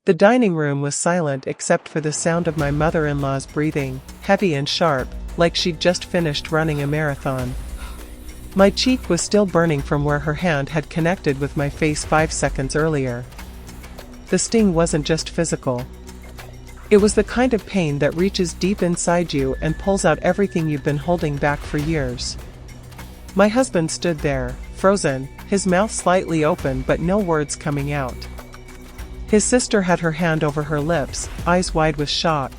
The dining room was silent except for the sound of my mother-in-law's breathing, heavy and sharp, like she'd just finished running a marathon. My cheek was still burning from where her hand had connected with my face 5 seconds earlier. The sting wasn't just physical. It was the kind of pain that reaches deep inside you and pulls out everything you've been holding back for years. My husband stood there, frozen, his mouth slightly open but no words coming out. His sister had her hand over her lips, eyes wide with shock.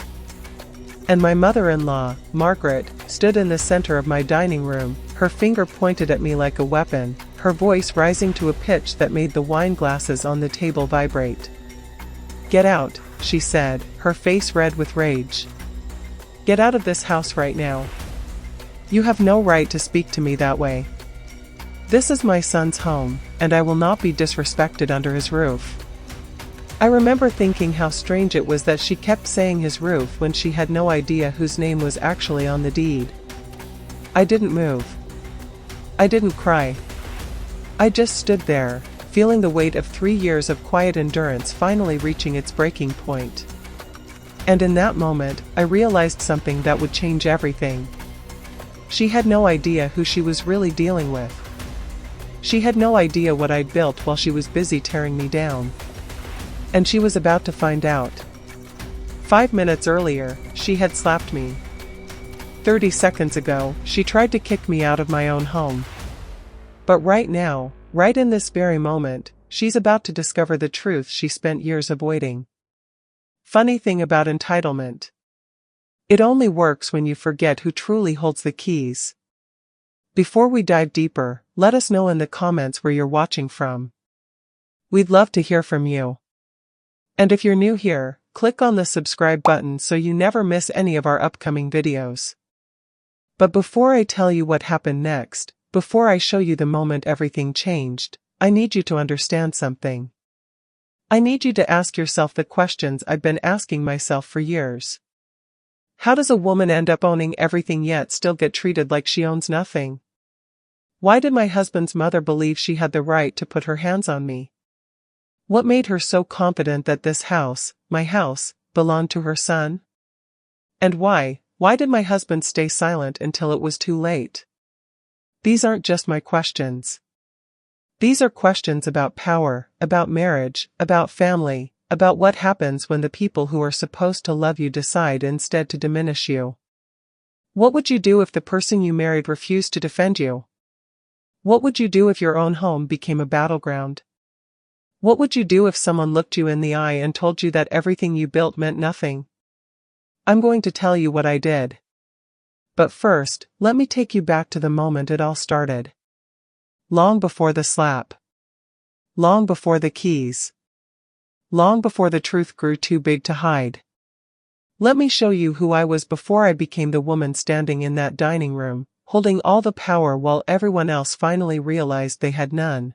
And my mother-in-law, Margaret, stood in the center of my dining room, her finger pointed at me like a weapon, her voice rising to a pitch that made the wine glasses on the table vibrate. "Get out," she said, her face red with rage. "Get out of this house right now. You have no right to speak to me that way. This is my son's home, and I will not be disrespected under his roof." I remember thinking how strange it was that she kept saying his roof when she had no idea whose name was actually on the deed. I didn't move. I didn't cry. I just stood there, feeling the weight of 3 years of quiet endurance finally reaching its breaking point. And in that moment, I realized something that would change everything. She had no idea who she was really dealing with. She had no idea what I'd built while she was busy tearing me down. And she was about to find out. 5 minutes earlier, she had slapped me. 30 seconds ago, she tried to kick me out of my own home. But right now, right in this very moment, she's about to discover the truth she spent years avoiding. Funny thing about entitlement. It only works when you forget who truly holds the keys. Before we dive deeper, let us know in the comments where you're watching from. We'd love to hear from you. And if you're new here, click on the subscribe button so you never miss any of our upcoming videos. But before I tell you what happened next, before I show you the moment everything changed, I need you to understand something. I need you to ask yourself the questions I've been asking myself for years. How does a woman end up owning everything yet still get treated like she owns nothing? Why did my husband's mother believe she had the right to put her hands on me? What made her so confident that this house, my house, belonged to her son? And why did my husband stay silent until it was too late? These aren't just my questions. These are questions about power, about marriage, about family, about what happens when the people who are supposed to love you decide instead to diminish you. What would you do if the person you married refused to defend you? What would you do if your own home became a battleground? What would you do if someone looked you in the eye and told you that everything you built meant nothing? I'm going to tell you what I did. But first, let me take you back to the moment it all started. Long before the slap. Long before the keys. Long before the truth grew too big to hide. Let me show you who I was before I became the woman standing in that dining room, holding all the power while everyone else finally realized they had none.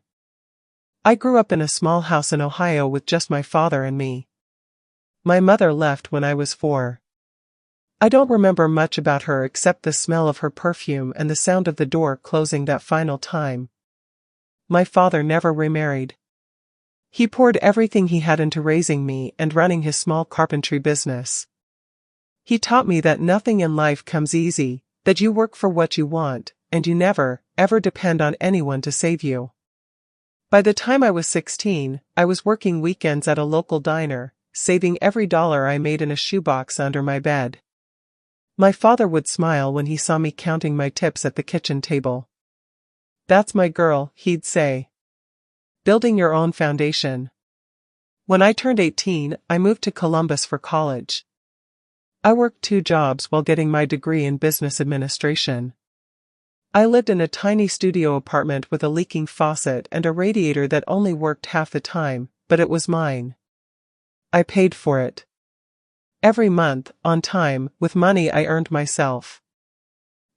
I grew up in a small house in Ohio with just my father and me. My mother left when I was 4. I don't remember much about her except the smell of her perfume and the sound of the door closing that final time. My father never remarried. He poured everything he had into raising me and running his small carpentry business. He taught me that nothing in life comes easy, that you work for what you want, and you never, ever depend on anyone to save you. By the time I was 16, I was working weekends at a local diner, saving every dollar I made in a shoebox under my bed. My father would smile when he saw me counting my tips at the kitchen table. "That's my girl," he'd say. "Building your own foundation." When I turned 18, I moved to Columbus for college. I worked 2 jobs while getting my degree in business administration. I lived in a tiny studio apartment with a leaking faucet and a radiator that only worked half the time, but it was mine. I paid for it. Every month, on time, with money I earned myself.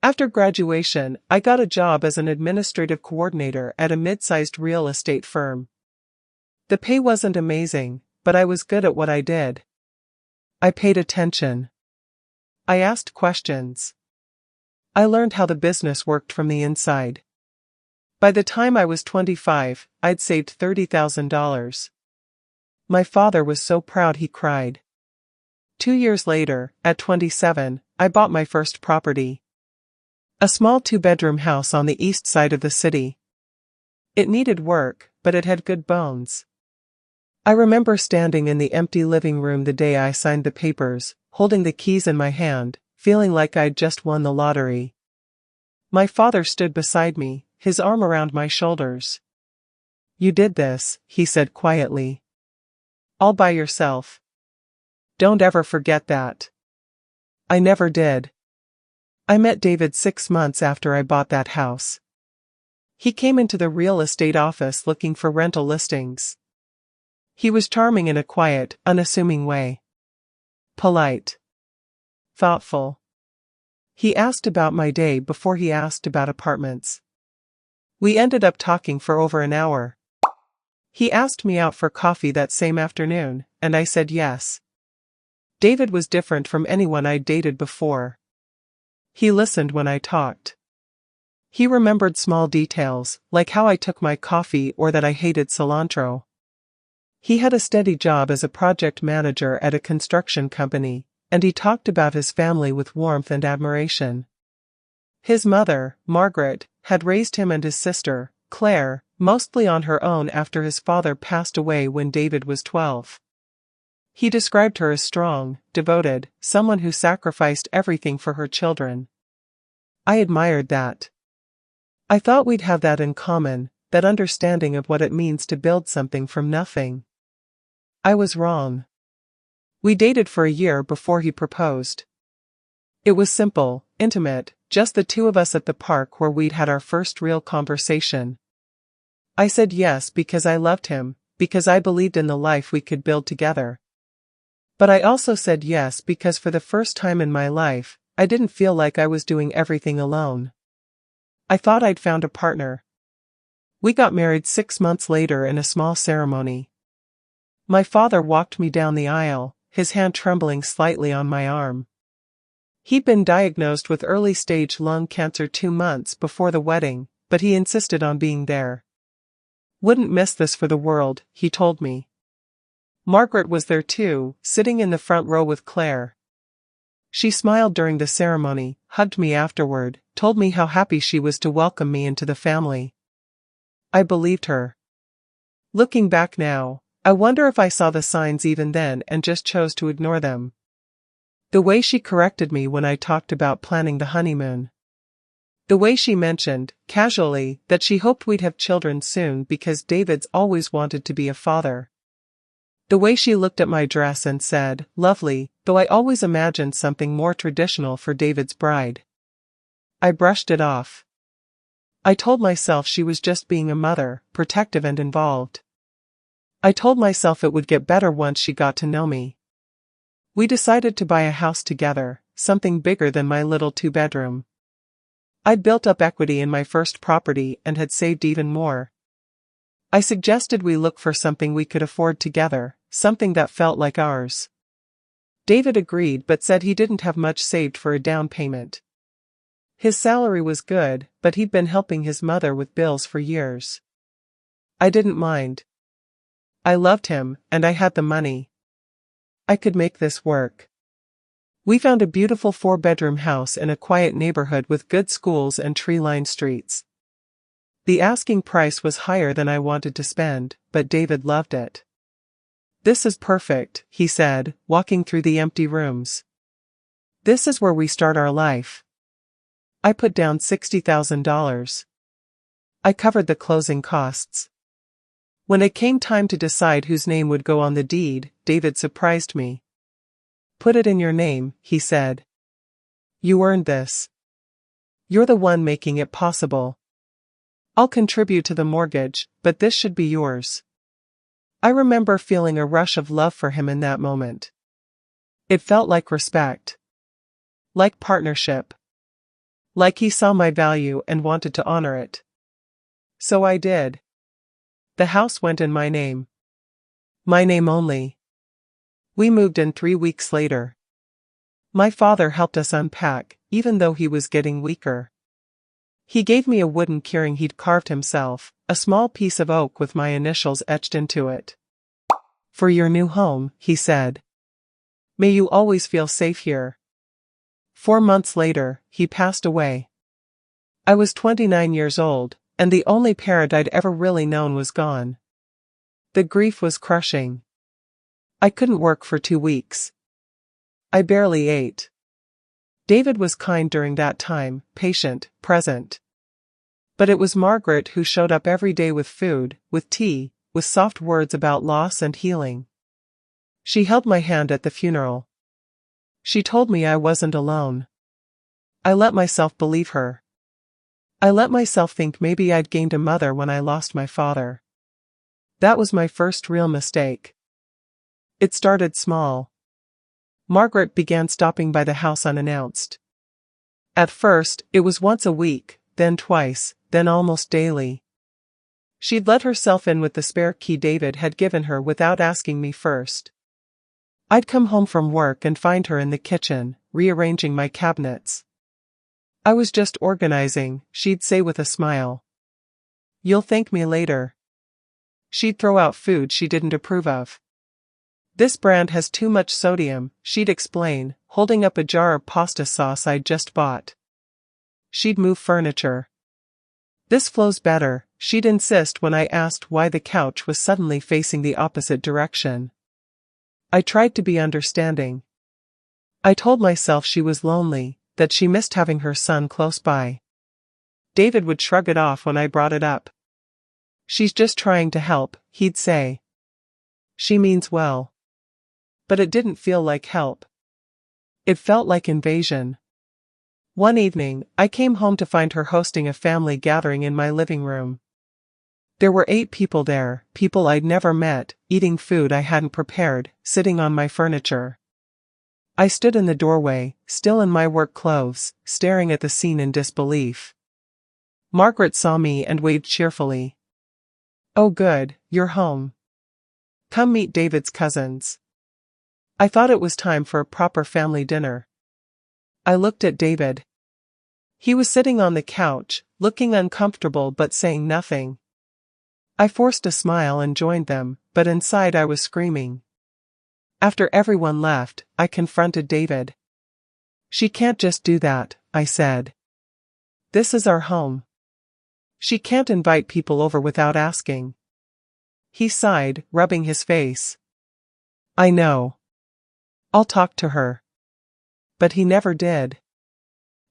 After graduation, I got a job as an administrative coordinator at a mid-sized real estate firm. The pay wasn't amazing, but I was good at what I did. I paid attention. I asked questions. I learned how the business worked from the inside. By the time I was 25, I'd saved $30,000. My father was so proud he cried. 2 years later, at 27, I bought my first property. A small two-bedroom house on the east side of the city. It needed work, but it had good bones. I remember standing in the empty living room the day I signed the papers, holding the keys in my hand, feeling like I'd just won the lottery. My father stood beside me, his arm around my shoulders. "You did this," he said quietly. "All by yourself. Don't ever forget that." I never did. I met David 6 months after I bought that house. He came into the real estate office looking for rental listings. He was charming in a quiet, unassuming way. Polite. Thoughtful. He asked about my day before he asked about apartments. We ended up talking for over an hour. He asked me out for coffee that same afternoon, and I said yes. David was different from anyone I'd dated before. He listened when I talked. He remembered small details, like how I took my coffee or that I hated cilantro. He had a steady job as a project manager at a construction company, and he talked about his family with warmth and admiration. His mother, Margaret, had raised him and his sister, Claire, mostly on her own after his father passed away when David was 12. He described her as strong, devoted, someone who sacrificed everything for her children. I admired that. I thought we'd have that in common, that understanding of what it means to build something from nothing. I was wrong. We dated for a year before he proposed. It was simple, intimate, just the two of us at the park where we'd had our first real conversation. I said yes because I loved him, because I believed in the life we could build together. But I also said yes because for the first time in my life, I didn't feel like I was doing everything alone. I thought I'd found a partner. We got married 6 months later in a small ceremony. My father walked me down the aisle, his hand trembling slightly on my arm. He'd been diagnosed with early-stage lung cancer 2 months before the wedding, but he insisted on being there. "Wouldn't miss this for the world," he told me. Margaret was there too, sitting in the front row with Claire. She smiled during the ceremony, hugged me afterward, told me how happy she was to welcome me into the family. I believed her. Looking back now, I wonder if I saw the signs even then and just chose to ignore them. The way she corrected me when I talked about planning the honeymoon. The way she mentioned, casually, that she hoped we'd have children soon because David's always wanted to be a father. The way she looked at my dress and said, "Lovely," though I always imagined something more traditional for David's bride. I brushed it off. I told myself she was just being a mother, protective and involved. I told myself it would get better once she got to know me. We decided to buy a house together, something bigger than my little two-bedroom. I'd built up equity in my first property and had saved even more. I suggested we look for something we could afford together, something that felt like ours. David agreed but said he didn't have much saved for a down payment. His salary was good, but he'd been helping his mother with bills for years. I didn't mind. I loved him, and I had the money. I could make this work. We found a beautiful 4-bedroom house in a quiet neighborhood with good schools and tree-lined streets. The asking price was higher than I wanted to spend, but David loved it. "This is perfect," he said, walking through the empty rooms. "This is where we start our life." I put down $60,000. I covered the closing costs. When it came time to decide whose name would go on the deed, David surprised me. "Put it in your name," he said. "You earned this. You're the one making it possible. I'll contribute to the mortgage, but this should be yours." I remember feeling a rush of love for him in that moment. It felt like respect. Like partnership. Like he saw my value and wanted to honor it. So I did. The house went in my name. My name only. We moved in 3 weeks later. My father helped us unpack, even though he was getting weaker. He gave me a wooden keyring he'd carved himself, a small piece of oak with my initials etched into it. For your new home, he said. May you always feel safe here. 4 months later, he passed away. I was 29 years old, and the only parent I'd ever really known was gone. The grief was crushing. I couldn't work for 2 weeks. I barely ate. David was kind during that time, patient, present. But it was Margaret who showed up every day with food, with tea, with soft words about loss and healing. She held my hand at the funeral. She told me I wasn't alone. I let myself believe her. I let myself think maybe I'd gained a mother when I lost my father. That was my first real mistake. It started small. Margaret began stopping by the house unannounced. At first, it was once a week, then twice, then almost daily. She'd let herself in with the spare key David had given her without asking me first. I'd come home from work and find her in the kitchen, rearranging my cabinets. I was just organizing, she'd say with a smile. You'll thank me later. She'd throw out food she didn't approve of. This brand has too much sodium, she'd explain, holding up a jar of pasta sauce I'd just bought. She'd move furniture. This flows better, she'd insist when I asked why the couch was suddenly facing the opposite direction. I tried to be understanding. I told myself she was lonely, that she missed having her son close by. David would shrug it off when I brought it up. She's just trying to help, he'd say. She means well. But it didn't feel like help. It felt like invasion. One evening, I came home to find her hosting a family gathering in my living room. There were 8 people there, people I'd never met, eating food I hadn't prepared, sitting on my furniture. I stood in the doorway, still in my work clothes, staring at the scene in disbelief. Margaret saw me and waved cheerfully. Oh good, you're home. Come meet David's cousins. I thought it was time for a proper family dinner. I looked at David. He was sitting on the couch, looking uncomfortable but saying nothing. I forced a smile and joined them, but inside I was screaming. After everyone left, I confronted David. She can't just do that, I said. This is our home. She can't invite people over without asking. He sighed, rubbing his face. I know. I'll talk to her. But he never did.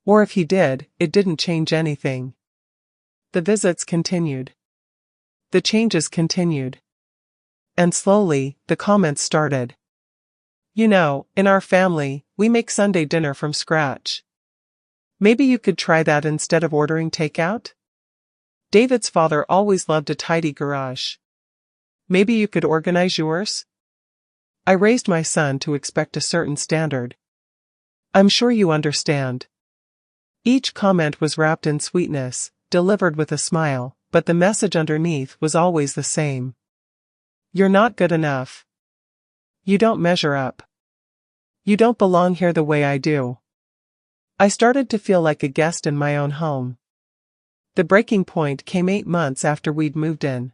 Or if he did, it didn't change anything. The visits continued. The changes continued. And slowly, the comments started. You know, in our family, we make Sunday dinner from scratch. Maybe you could try that instead of ordering takeout? David's father always loved a tidy garage. Maybe you could organize yours? I raised my son to expect a certain standard. I'm sure you understand. Each comment was wrapped in sweetness, delivered with a smile, but the message underneath was always the same. You're not good enough. You don't measure up. You don't belong here the way I do. I started to feel like a guest in my own home. The breaking point came 8 months after we'd moved in.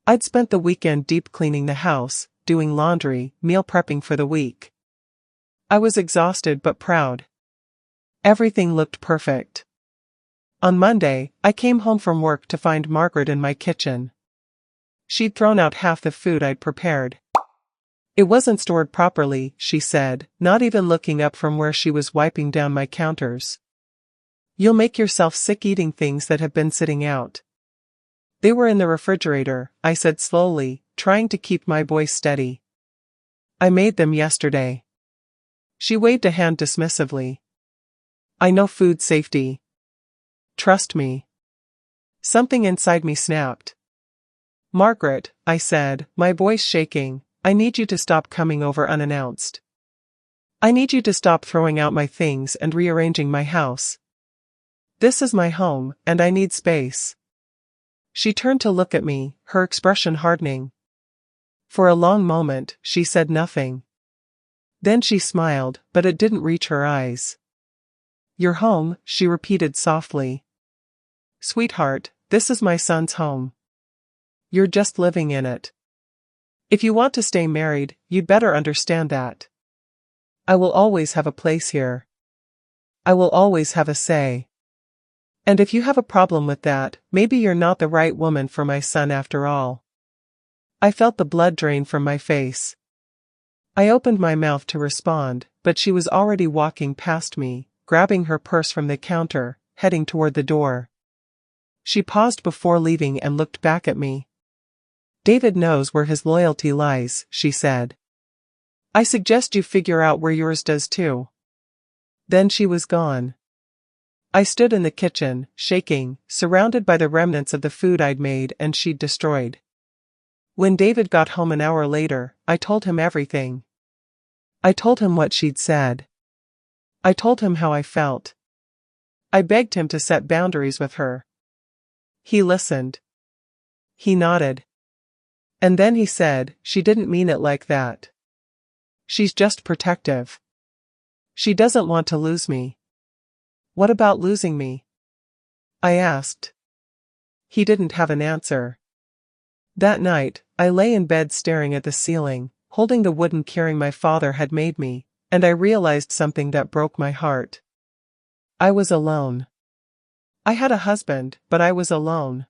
I'd spent the weekend deep cleaning the house, doing laundry, meal prepping for the week. I was exhausted but proud. Everything looked perfect. On Monday, I came home from work to find Margaret in my kitchen. She'd thrown out half the food I'd prepared. It wasn't stored properly, she said, not even looking up from where she was wiping down my counters. You'll make yourself sick eating things that have been sitting out. They were in the refrigerator, I said slowly, trying to keep my voice steady. I made them yesterday. She waved a hand dismissively. I know food safety. Trust me. Something inside me snapped. Margaret, I said, my voice shaking, I need you to stop coming over unannounced. I need you to stop throwing out my things and rearranging my house. This is my home, and I need space. She turned to look at me, her expression hardening. For a long moment, she said nothing. Then she smiled, but it didn't reach her eyes. Your home, she repeated softly. Sweetheart, this is my son's home. You're just living in it. If you want to stay married, you'd better understand that. I will always have a place here. I will always have a say. And if you have a problem with that, maybe you're not the right woman for my son after all. I felt the blood drain from my face. I opened my mouth to respond, but she was already walking past me, grabbing her purse from the counter, heading toward the door. She paused before leaving and looked back at me. David knows where his loyalty lies, she said. I suggest you figure out where yours does too. Then she was gone. I stood in the kitchen, shaking, surrounded by the remnants of the food I'd made and she'd destroyed. When David got home an hour later, I told him everything. I told him what she'd said. I told him how I felt. I begged him to set boundaries with her. He listened. He nodded. And then he said, she didn't mean it like that. She's just protective. She doesn't want to lose me. What about losing me? I asked. He didn't have an answer. That night, I lay in bed staring at the ceiling, holding the wooden keyring my father had made me, and I realized something that broke my heart. I was alone. I had a husband, but I was alone.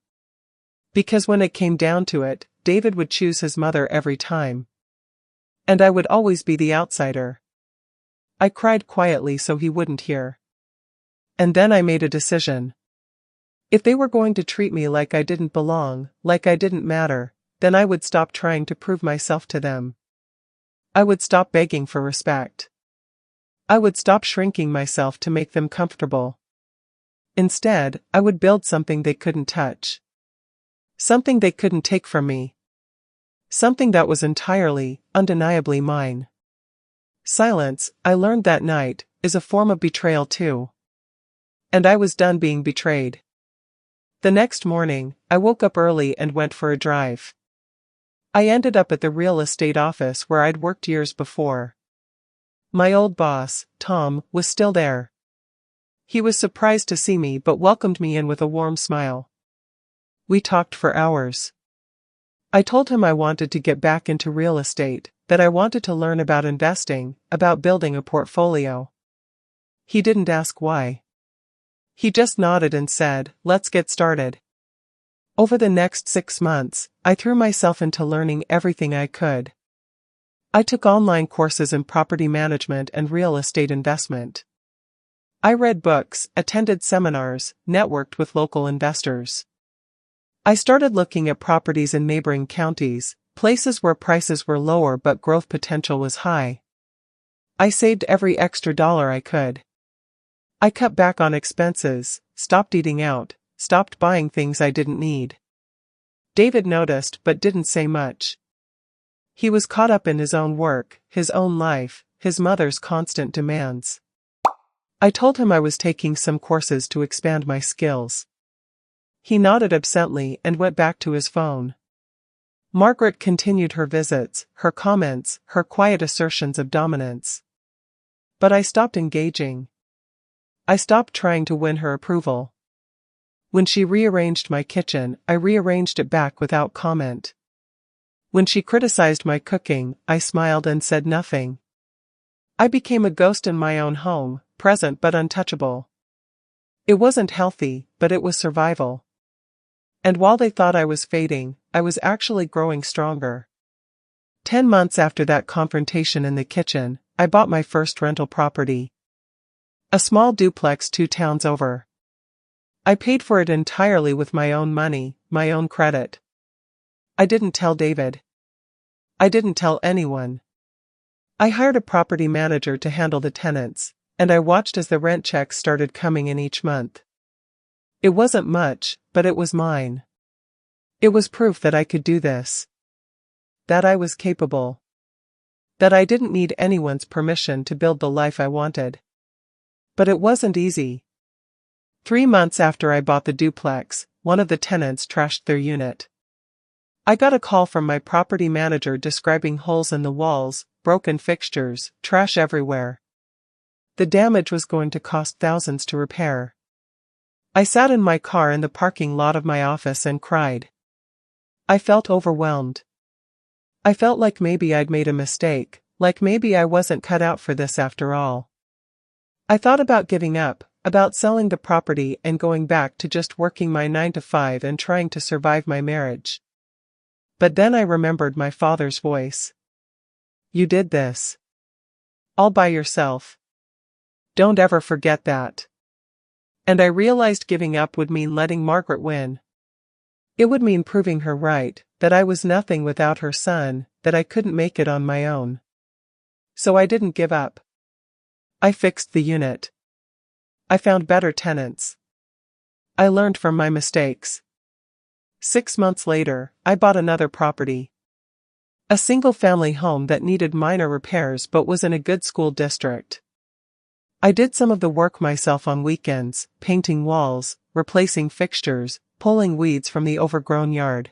Because when it came down to it, David would choose his mother every time. And I would always be the outsider. I cried quietly so he wouldn't hear. And then I made a decision. If they were going to treat me like I didn't belong, like I didn't matter, then I would stop trying to prove myself to them. I would stop begging for respect. I would stop shrinking myself to make them comfortable. Instead, I would build something they couldn't touch. Something they couldn't take from me. Something that was entirely, undeniably mine. Silence, I learned that night, is a form of betrayal too. And I was done being betrayed. The next morning, I woke up early and went for a drive. I ended up at the real estate office where I'd worked years before. My old boss, Tom, was still there. He was surprised to see me but welcomed me in with a warm smile. We talked for hours. I told him I wanted to get back into real estate, that I wanted to learn about investing, about building a portfolio. He didn't ask why. He just nodded and said, let's get started. Over the next 6 months, I threw myself into learning everything I could. I took online courses in property management and real estate investment. I read books, attended seminars, networked with local investors. I started looking at properties in neighboring counties, places where prices were lower but growth potential was high. I saved every extra dollar I could. I cut back on expenses, stopped eating out, stopped buying things I didn't need. David noticed but didn't say much. He was caught up in his own work, his own life, his mother's constant demands. I told him I was taking some courses to expand my skills. He nodded absently and went back to his phone. Margaret continued her visits, her comments, her quiet assertions of dominance. But I stopped engaging. I stopped trying to win her approval. When she rearranged my kitchen, I rearranged it back without comment. When she criticized my cooking, I smiled and said nothing. I became a ghost in my own home, present but untouchable. It wasn't healthy, but it was survival. And while they thought I was fading, I was actually growing stronger. 10 months after that confrontation in the kitchen, I bought my first rental property. A small duplex 2 towns over. I paid for it entirely with my own money, my own credit. I didn't tell David. I didn't tell anyone. I hired a property manager to handle the tenants, and I watched as the rent checks started coming in each month. It wasn't much, but it was mine. It was proof that I could do this. That I was capable. That I didn't need anyone's permission to build the life I wanted. But it wasn't easy. 3 months after I bought the duplex, one of the tenants trashed their unit. I got a call from my property manager describing holes in the walls, broken fixtures, trash everywhere. The damage was going to cost thousands to repair. I sat in my car in the parking lot of my office and cried. I felt overwhelmed. I felt like maybe I'd made a mistake, like maybe I wasn't cut out for this after all. I thought about giving up, about selling the property and going back to just working my 9 to 5 and trying to survive my marriage. But then I remembered my father's voice. You did this all by yourself. Don't ever forget that. And I realized giving up would mean letting Margaret win. It would mean proving her right, that I was nothing without her son, that I couldn't make it on my own. So I didn't give up. I fixed the unit. I found better tenants. I learned from my mistakes. 6 months later, I bought another property. A single-family home that needed minor repairs but was in a good school district. I did some of the work myself on weekends, painting walls, replacing fixtures, pulling weeds from the overgrown yard.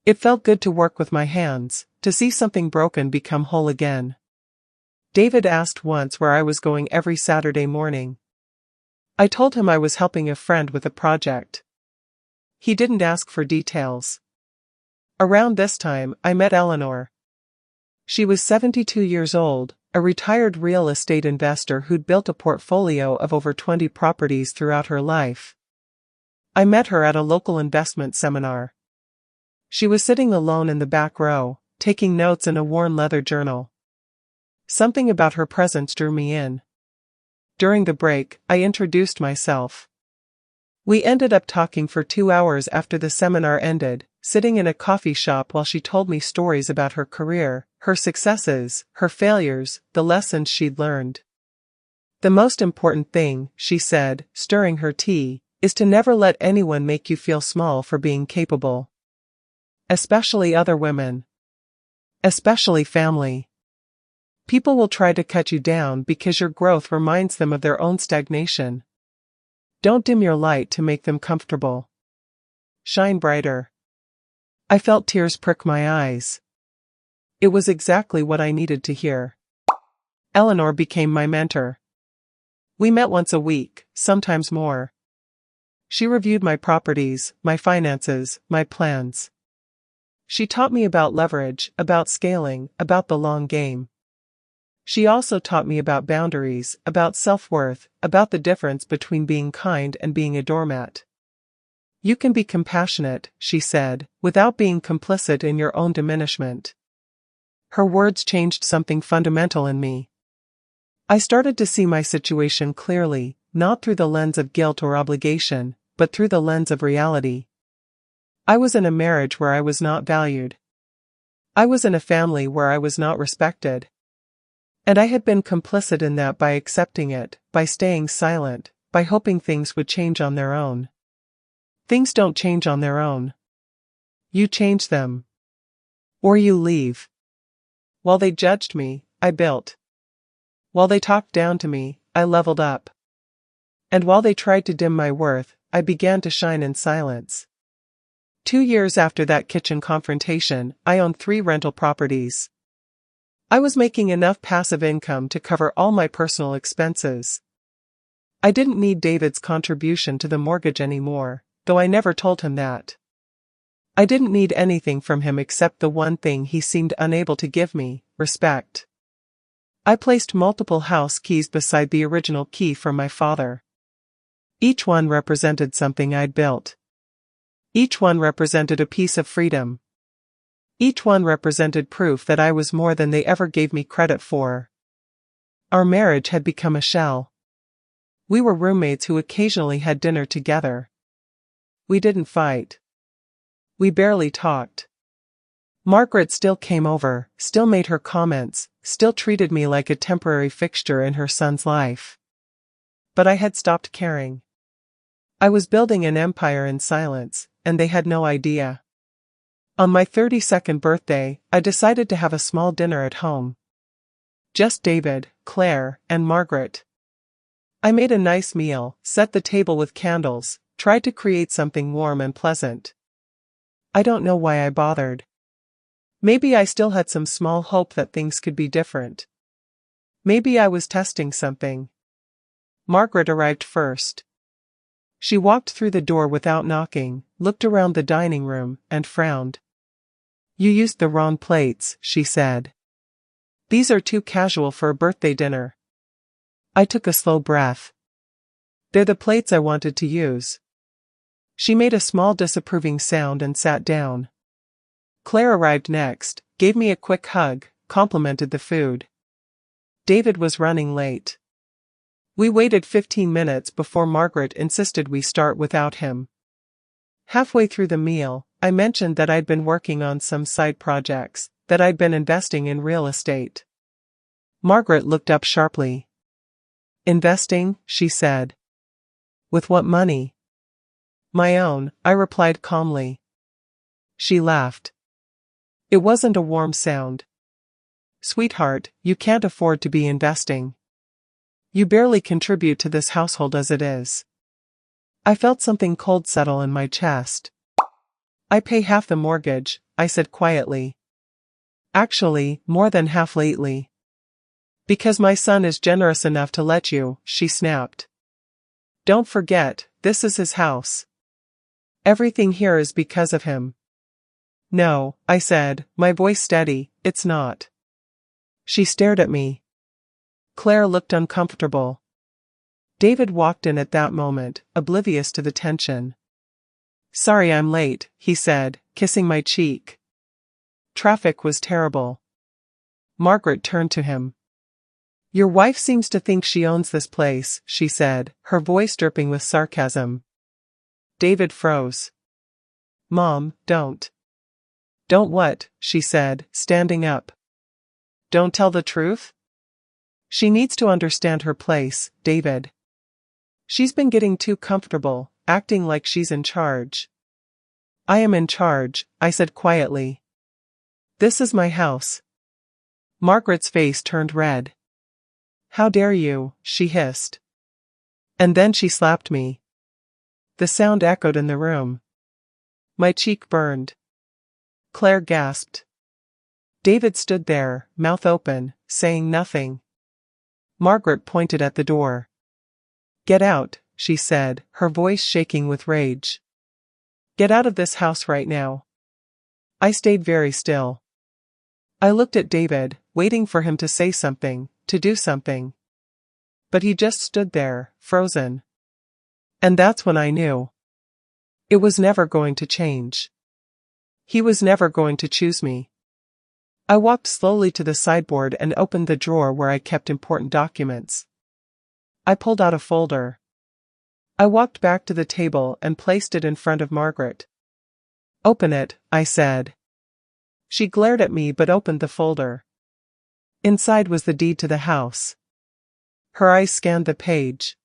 It felt good to work with my hands, to see something broken become whole again. David asked once where I was going every Saturday morning. I told him I was helping a friend with a project. He didn't ask for details. Around this time, I met Eleanor. She was 72 years old, a retired real estate investor who'd built a portfolio of over 20 properties throughout her life. I met her at a local investment seminar. She was sitting alone in the back row, taking notes in a worn leather journal. Something about her presence drew me in. During the break, I introduced myself. We ended up talking for 2 hours after the seminar ended, sitting in a coffee shop while she told me stories about her career, her successes, her failures, the lessons she'd learned. The most important thing, she said, stirring her tea, is to never let anyone make you feel small for being capable. Especially other women. Especially family. People will try to cut you down because your growth reminds them of their own stagnation. Don't dim your light to make them comfortable. Shine brighter. I felt tears prick my eyes. It was exactly what I needed to hear. Eleanor became my mentor. We met once a week, sometimes more. She reviewed my properties, my finances, my plans. She taught me about leverage, about scaling, about the long game. She also taught me about boundaries, about self-worth, about the difference between being kind and being a doormat. You can be compassionate, she said, without being complicit in your own diminishment. Her words changed something fundamental in me. I started to see my situation clearly, not through the lens of guilt or obligation, but through the lens of reality. I was in a marriage where I was not valued. I was in a family where I was not respected. And I had been complicit in that by accepting it, by staying silent, by hoping things would change on their own. Things don't change on their own. You change them. Or you leave. While they judged me, I built. While they talked down to me, I leveled up. And while they tried to dim my worth, I began to shine in silence. 2 years after that kitchen confrontation, I owned 3 rental properties. I was making enough passive income to cover all my personal expenses. I didn't need David's contribution to the mortgage anymore, though I never told him that. I didn't need anything from him except the one thing he seemed unable to give me, respect. I placed multiple house keys beside the original key from my father. Each one represented something I'd built. Each one represented a piece of freedom. Each one represented proof that I was more than they ever gave me credit for. Our marriage had become a shell. We were roommates who occasionally had dinner together. We didn't fight. We barely talked. Margaret still came over, still made her comments, still treated me like a temporary fixture in her son's life. But I had stopped caring. I was building an empire in silence, and they had no idea. On my 32nd birthday, I decided to have a small dinner at home. Just David, Claire, and Margaret. I made a nice meal, set the table with candles, tried to create something warm and pleasant. I don't know why I bothered. Maybe I still had some small hope that things could be different. Maybe I was testing something. Margaret arrived first. She walked through the door without knocking, looked around the dining room, and frowned. You used the wrong plates, she said. These are too casual for a birthday dinner. I took a slow breath. They're the plates I wanted to use. She made a small disapproving sound and sat down. Claire arrived next, gave me a quick hug, complimented the food. David was running late. We waited 15 minutes before Margaret insisted we start without him. Halfway through the meal, I mentioned that I'd been working on some side projects, that I'd been investing in real estate. Margaret looked up sharply. Investing, she said. With what money? My own, I replied calmly. She laughed. It wasn't a warm sound. Sweetheart, you can't afford to be investing. You barely contribute to this household as it is. I felt something cold settle in my chest. I pay half the mortgage, I said quietly. Actually, more than half lately. Because my son is generous enough to let you, she snapped. Don't forget, this is his house. Everything here is because of him. No, I said, my voice steady, it's not. She stared at me. Claire looked uncomfortable. David walked in at that moment, oblivious to the tension. Sorry I'm late, he said, kissing my cheek. Traffic was terrible. Margaret turned to him. Your wife seems to think she owns this place, she said, her voice dripping with sarcasm. David froze. Mom, don't. Don't what? She said, standing up. Don't tell the truth? She needs to understand her place, David. She's been getting too comfortable, acting like she's in charge. I am in charge, I said quietly. This is my house. Margaret's face turned red. How dare you, she hissed. And then she slapped me. The sound echoed in the room. My cheek burned. Claire gasped. David stood there, mouth open, saying nothing. Margaret pointed at the door. Get out, she said, her voice shaking with rage. Get out of this house right now. I stayed very still. I looked at David, waiting for him to say something, to do something. But he just stood there, frozen. And that's when I knew. It was never going to change. He was never going to choose me. I walked slowly to the sideboard and opened the drawer where I kept important documents. I pulled out a folder. I walked back to the table and placed it in front of Margaret. Open it, I said. She glared at me but opened the folder. Inside was the deed to the house. Her eyes scanned the page.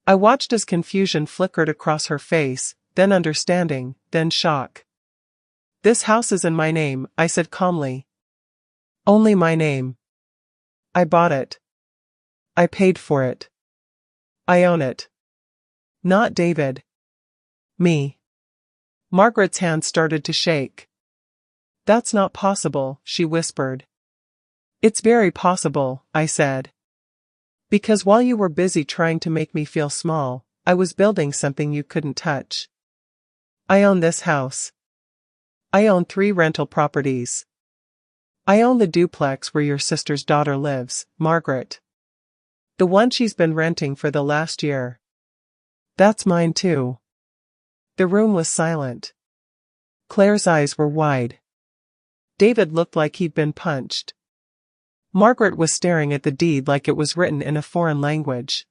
I watched as confusion flickered across her face, then understanding, then shock. This house is in my name, I said calmly. Only my name. I bought it. I paid for it. I own it. Not David. Me. Margaret's hand started to shake. That's not possible, she whispered. It's very possible, I said. Because while you were busy trying to make me feel small, I was building something you couldn't touch. I own this house. I own 3 rental properties. I own the duplex where your sister's daughter lives, Margaret. The one she's been renting for the last year. That's mine too. The room was silent. Claire's eyes were wide. David looked like he'd been punched. Margaret was staring at the deed like it was written in a foreign language.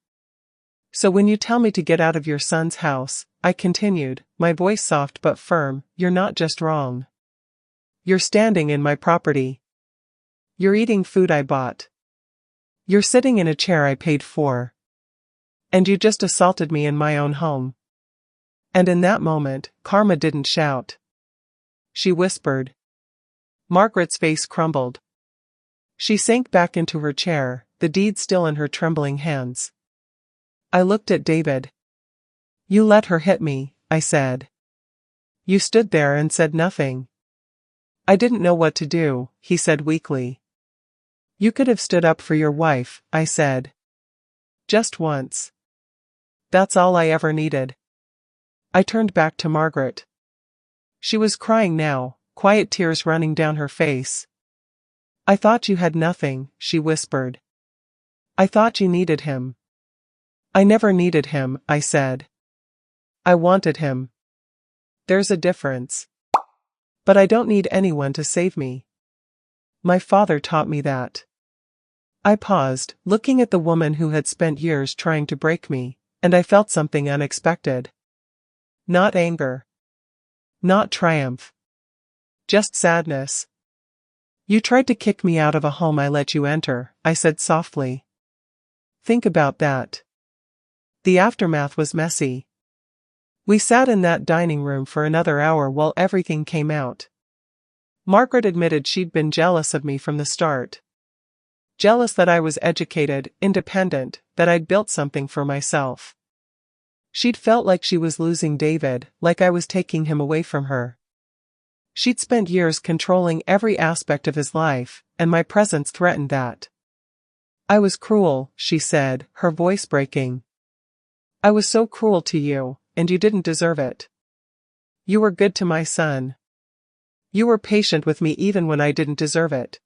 So when you tell me to get out of your son's house, I continued, my voice soft but firm, you're not just wrong. You're standing in my property. You're eating food I bought. You're sitting in a chair I paid for. And you just assaulted me in my own home. And in that moment, Karma didn't shout. She whispered. Margaret's face crumbled. She sank back into her chair, the deed still in her trembling hands. I looked at David. You let her hit me, I said. You stood there and said nothing. I didn't know what to do, he said weakly. You could have stood up for your wife, I said. Just once. That's all I ever needed. I turned back to Margaret. She was crying now, quiet tears running down her face. "I thought you had nothing," she whispered. "I thought you needed him." "I never needed him," I said. "I wanted him. There's a difference. But I don't need anyone to save me. My father taught me that." I paused, looking at the woman who had spent years trying to break me, and I felt something unexpected. Not anger. Not triumph. Just sadness. "You tried to kick me out of a home I let you enter," I said softly. "Think about that." The aftermath was messy. We sat in that dining room for another hour while everything came out. Margaret admitted she'd been jealous of me from the start. Jealous that I was educated, independent, that I'd built something for myself. She'd felt like she was losing David, like I was taking him away from her. She'd spent years controlling every aspect of his life, and my presence threatened that. "I was cruel," she said, her voice breaking. "I was so cruel to you, and you didn't deserve it. You were good to my son. You were patient with me even when I didn't deserve it.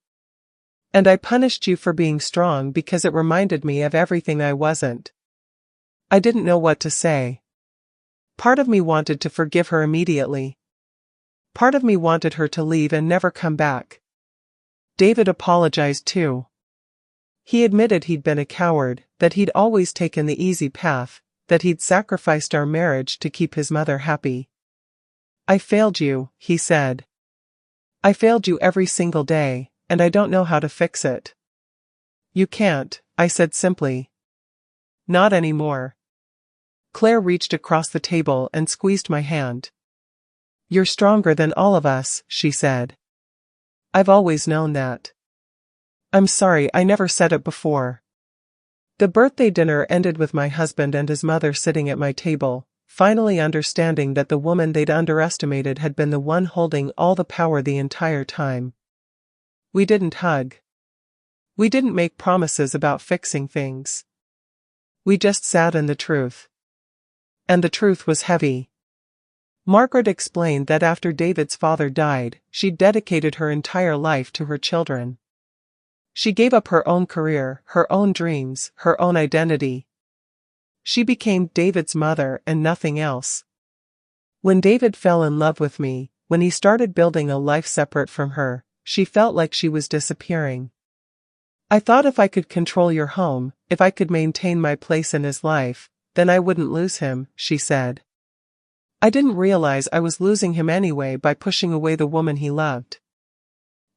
And I punished you for being strong because it reminded me of everything I wasn't." I didn't know what to say. Part of me wanted to forgive her immediately. Part of me wanted her to leave and never come back. David apologized too. He admitted he'd been a coward, that he'd always taken the easy path, that he'd sacrificed our marriage to keep his mother happy. "I failed you," he said. "I failed you every single day, and I don't know how to fix it." "You can't," I said simply. "Not anymore." Claire reached across the table and squeezed my hand. "You're stronger than all of us," she said. "I've always known that." "I'm sorry I never said it before." The birthday dinner ended with my husband and his mother sitting at my table, finally understanding that the woman they'd underestimated had been the one holding all the power the entire time. We didn't hug. We didn't make promises about fixing things. We just sat in the truth. And the truth was heavy. Margaret explained that after David's father died, she'd dedicated her entire life to her children. She gave up her own career, her own dreams, her own identity. She became David's mother and nothing else. When David fell in love with me, when he started building a life separate from her, she felt like she was disappearing. "I thought if I could control your home, if I could maintain my place in his life, then I wouldn't lose him," she said. "I didn't realize I was losing him anyway by pushing away the woman he loved."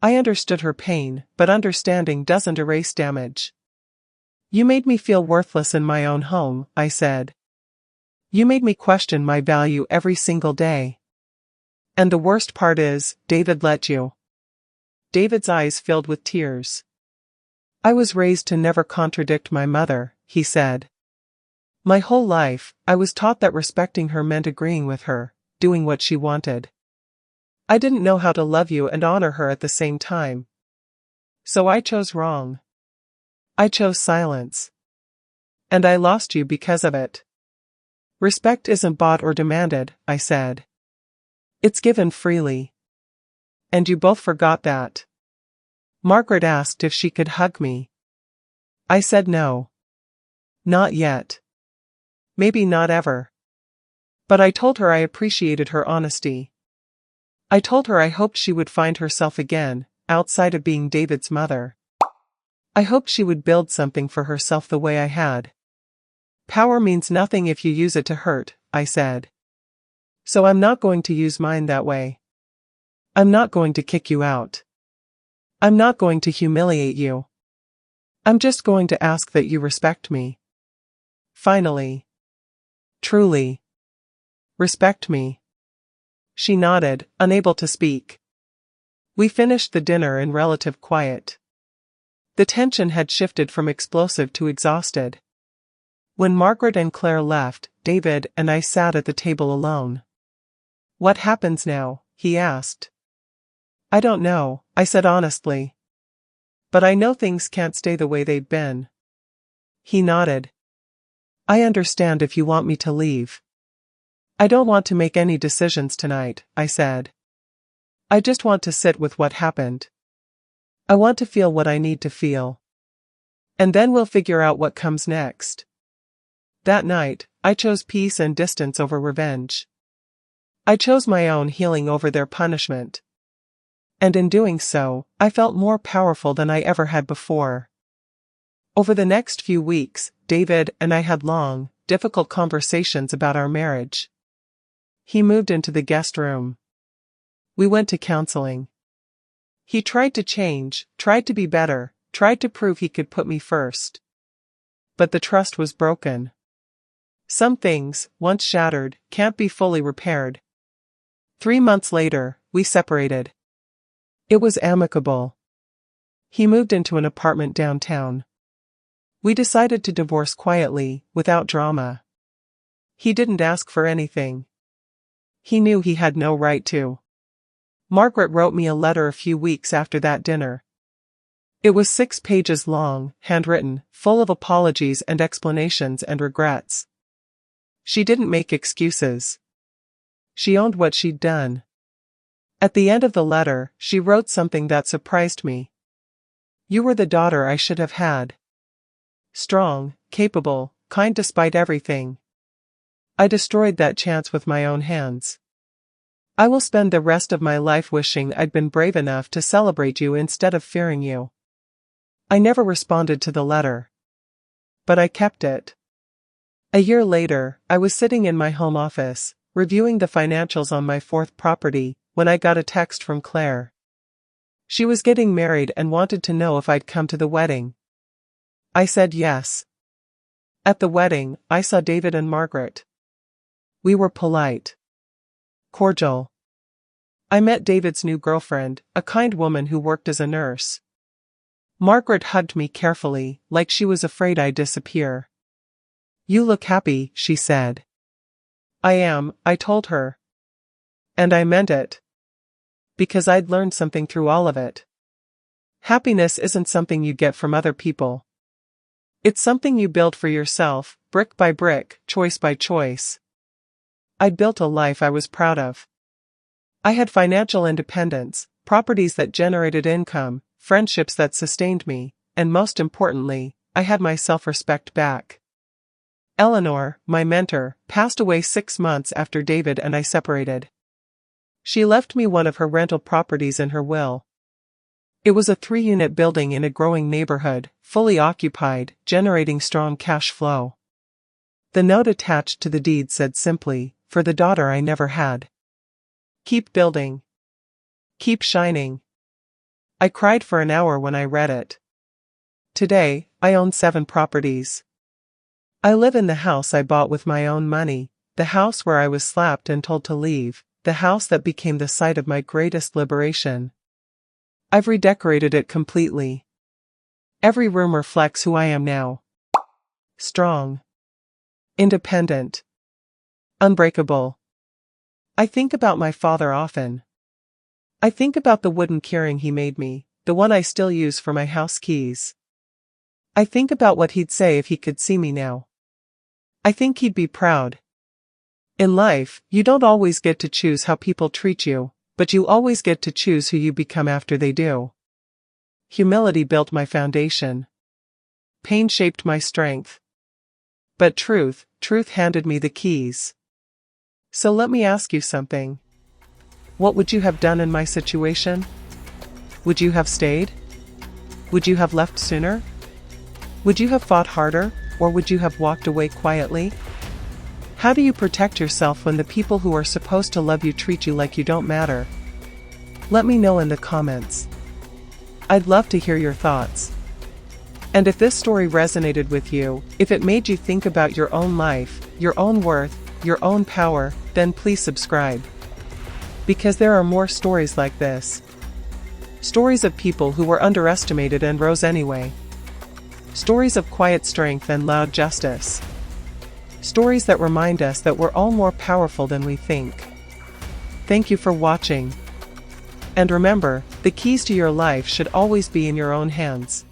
I understood her pain, but understanding doesn't erase damage. "You made me feel worthless in my own home," I said. "You made me question my value every single day. And the worst part is, David let you." David's eyes filled with tears. "I was raised to never contradict my mother," he said. "My whole life, I was taught that respecting her meant agreeing with her, doing what she wanted. I didn't know how to love you and honor her at the same time. So I chose wrong. I chose silence. And I lost you because of it." "Respect isn't bought or demanded," I said. "It's given freely. And you both forgot that." Margaret asked if she could hug me. I said no. Not yet. Maybe not ever. But I told her I appreciated her honesty. I told her I hoped she would find herself again, outside of being David's mother. I hoped she would build something for herself the way I had. "Power means nothing if you use it to hurt," I said. "So I'm not going to use mine that way. I'm not going to kick you out. I'm not going to humiliate you. I'm just going to ask that you respect me. Finally. Truly. Respect me." She nodded, unable to speak. We finished the dinner in relative quiet. The tension had shifted from explosive to exhausted. When Margaret and Claire left, David and I sat at the table alone. "What happens now?" he asked. "I don't know," I said honestly. "But I know things can't stay the way they've been." He nodded. "I understand if you want me to leave." "I don't want to make any decisions tonight," I said. I just want to sit with what happened. I want to feel what I need to feel. And then we'll figure out what comes next. That night, I chose peace and distance over revenge. I chose my own healing over their punishment. And in doing so, I felt more powerful than I ever had before. Over the next few weeks, David and I had long, difficult conversations about our marriage. He moved into the guest room. We went to counseling. He tried to change, tried to be better, tried to prove he could put me first. But the trust was broken. Some things, once shattered, can't be fully repaired. 3 months later, we separated. It was amicable. He moved into an apartment downtown. We decided to divorce quietly, without drama. He didn't ask for anything. He knew he had no right to. Margaret wrote me a letter a few weeks after that dinner. It was 6 pages long, handwritten, full of apologies and explanations and regrets. She didn't make excuses. She owned what she'd done. At the end of the letter, she wrote something that surprised me. "You were the daughter I should have had. Strong, capable, kind despite everything. I destroyed that chance with my own hands. I will spend the rest of my life wishing I'd been brave enough to celebrate you instead of fearing you." I never responded to the letter. But I kept it. A year later, I was sitting in my home office, reviewing the financials on my 4th property, when I got a text from Claire. She was getting married and wanted to know if I'd come to the wedding. I said yes. At the wedding, I saw David and Margaret. We were polite. Cordial. I met David's new girlfriend, a kind woman who worked as a nurse. Margaret hugged me carefully, like she was afraid I'd disappear. "You look happy," she said. "I am," I told her. And I meant it. Because I'd learned something through all of it. Happiness isn't something you get from other people. It's something you build for yourself, brick by brick, choice by choice. I'd built a life I was proud of. I had financial independence, properties that generated income, friendships that sustained me, and most importantly, I had my self-respect back. Eleanor, my mentor, passed away 6 months after David and I separated. She left me one of her rental properties in her will. It was a 3-unit building in a growing neighborhood, fully occupied, generating strong cash flow. The note attached to the deed said simply, "For the daughter I never had. Keep building. Keep shining." I cried for an hour when I read it. Today, I own 7 properties. I live in the house I bought with my own money, the house where I was slapped and told to leave, the house that became the site of my greatest liberation. I've redecorated it completely. Every room reflects who I am now. Strong. Independent. Unbreakable. I think about my father often. I think about the wooden keyring he made me, the one I still use for my house keys. I think about what he'd say if he could see me now. I think he'd be proud. In life, you don't always get to choose how people treat you, but you always get to choose who you become after they do. Humility built my foundation. Pain shaped my strength. But truth handed me the keys. So let me ask you something. What would you have done in my situation? Would you have stayed? Would you have left sooner? Would you have fought harder, or would you have walked away quietly? How do you protect yourself when the people who are supposed to love you treat you like you don't matter? Let me know in the comments. I'd love to hear your thoughts. And if this story resonated with you, if it made you think about your own life, your own worth, your own power, then please subscribe. Because there are more stories like this. Stories of people who were underestimated and rose anyway. Stories of quiet strength and loud justice. Stories that remind us that we're all more powerful than we think. Thank you for watching. And remember, the keys to your life should always be in your own hands.